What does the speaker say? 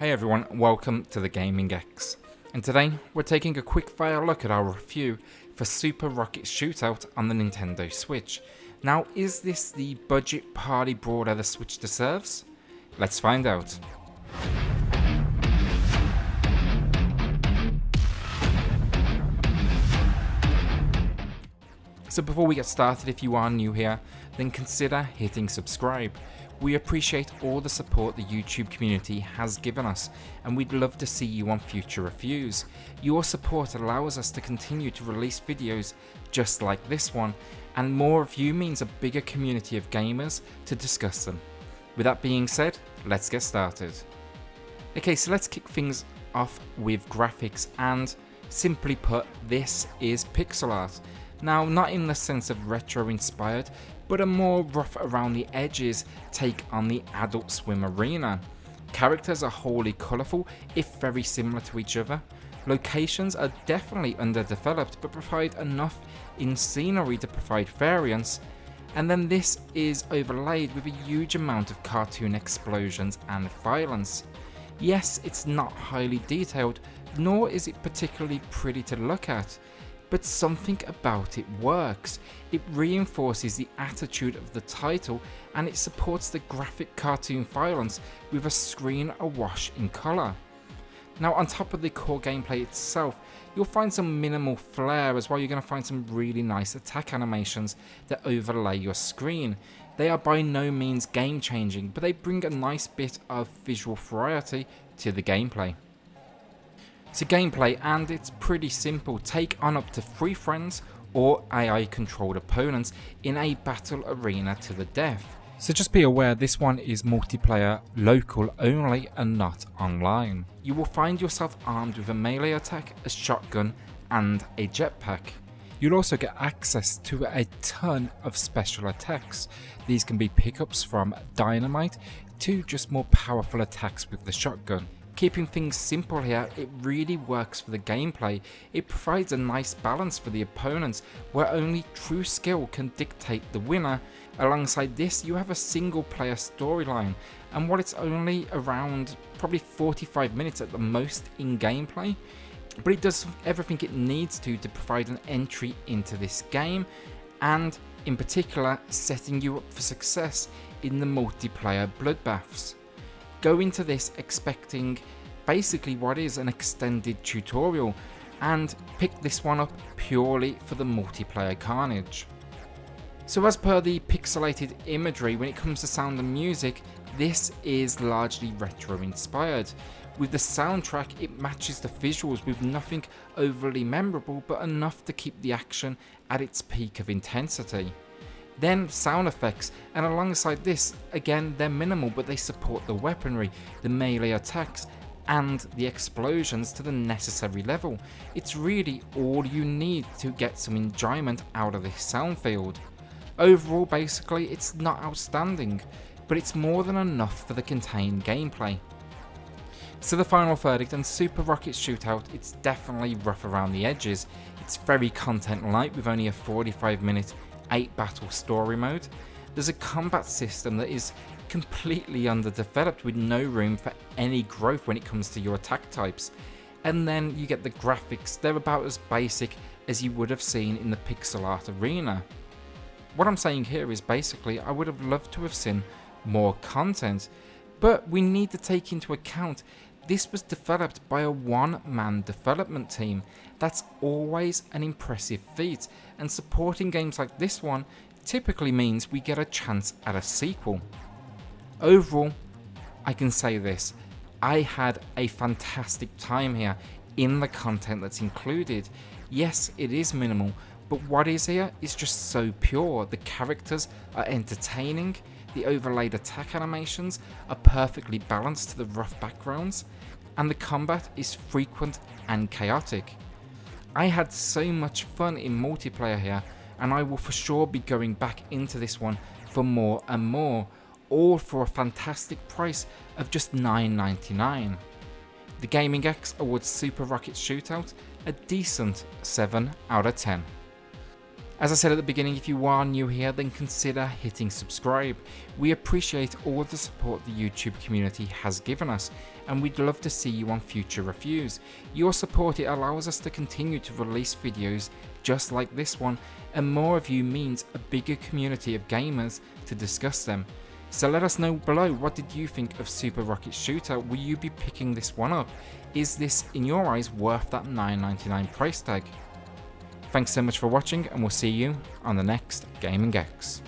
Hey everyone, welcome to the Gaming X. And today we're taking a quick fire look at our review for Super Rocket Shootout on the Nintendo Switch. Now, is this the budget party brawler the Switch deserves? Let's find out. So before we get started, if you are new here, then consider hitting subscribe. We appreciate all the support the YouTube community has given us, and we'd love to see you on future reviews. Your support allows us to continue to release videos just like this one, and more of you means a bigger community of gamers to discuss them. With that being said, let's get started. Okay, so let's kick things off with graphics, and simply put, this is pixel art. Now, not in the sense of retro inspired, but a more rough around the edges take on the Adult Swim arena. Characters are wholly colourful, if very similar to each other. Locations are definitely underdeveloped, but provide enough in scenery to provide variance. And then this is overlaid with a huge amount of cartoon explosions and violence. Yes, it's not highly detailed, nor is it particularly pretty to look at, but something about it works. It reinforces the attitude of the title, and it supports the graphic cartoon violence with a screen awash in colour. Now, on top of the core gameplay itself, you'll find some minimal flair as well. You're going to find some really nice attack animations that overlay your screen. They are by no means game changing, but they bring a nice bit of visual variety to the gameplay. So gameplay, and it's pretty simple. Take on up to 3 friends or AI controlled opponents in a battle arena to the death. So just be aware, this one is multiplayer, local only, and not online. You will find yourself armed with a melee attack, a shotgun, and a jetpack. You'll also get access to a ton of special attacks. These can be pickups from dynamite to just more powerful attacks with the shotgun. Keeping things simple here, it really works for the gameplay. It provides a nice balance for the opponents, where only true skill can dictate the winner. Alongside this, you have a single player storyline, and while it's only around probably 45 minutes at the most in gameplay, but it does everything it needs to provide an entry into this game, and in particular setting you up for success in the multiplayer bloodbaths. Go into this expecting basically what is an extended tutorial, and pick this one up purely for the multiplayer carnage. So as per the pixelated imagery, when it comes to sound and music, this is largely retro inspired. With the soundtrack, it matches the visuals with nothing overly memorable, but enough to keep the action at its peak of intensity. Then sound effects, and alongside this, again, they're minimal, but they support the weaponry, the melee attacks, and the explosions to the necessary level. It's really all you need to get some enjoyment out of this sound field. Overall, basically, it's not outstanding, but it's more than enough for the contained gameplay. So the final verdict on Super Rocket Shootout, it's definitely rough around the edges. It's very content light with only a 45-minute 8-battle story mode. There's a combat system that is completely underdeveloped with no room for any growth when it comes to your attack types. And then you get the graphics, they're about as basic as you would have seen in the pixel art arena. What I'm saying here is basically I would have loved to have seen more content, but we need to take into account this was developed by a one-man development team. That's always an impressive feat, and supporting games like this one typically means we get a chance at a sequel. Overall, I can say this, I had a fantastic time here in the content that's included. Yes, it is minimal, but what is here is just so pure. The characters are entertaining, the overlaid attack animations are perfectly balanced to the rough backgrounds, and the combat is frequent and chaotic. I had so much fun in multiplayer here, and I will for sure be going back into this one for more and more, all for a fantastic price of just $9.99. The Gaming X awards Super Rocket Shootout a decent 7 out of 10. As I said at the beginning, if you are new here, then consider hitting subscribe. We appreciate all the support the YouTube community has given us, and we'd love to see you on future reviews. Your support, it allows us to continue to release videos just like this one, and more of you means a bigger community of gamers to discuss them. So let us know below, what did you think of Super Rocket Shootout? Will you be picking this one up? Is this, in your eyes, worth that $9.99 price tag? Thanks so much for watching, and we'll see you on the next Gaming X.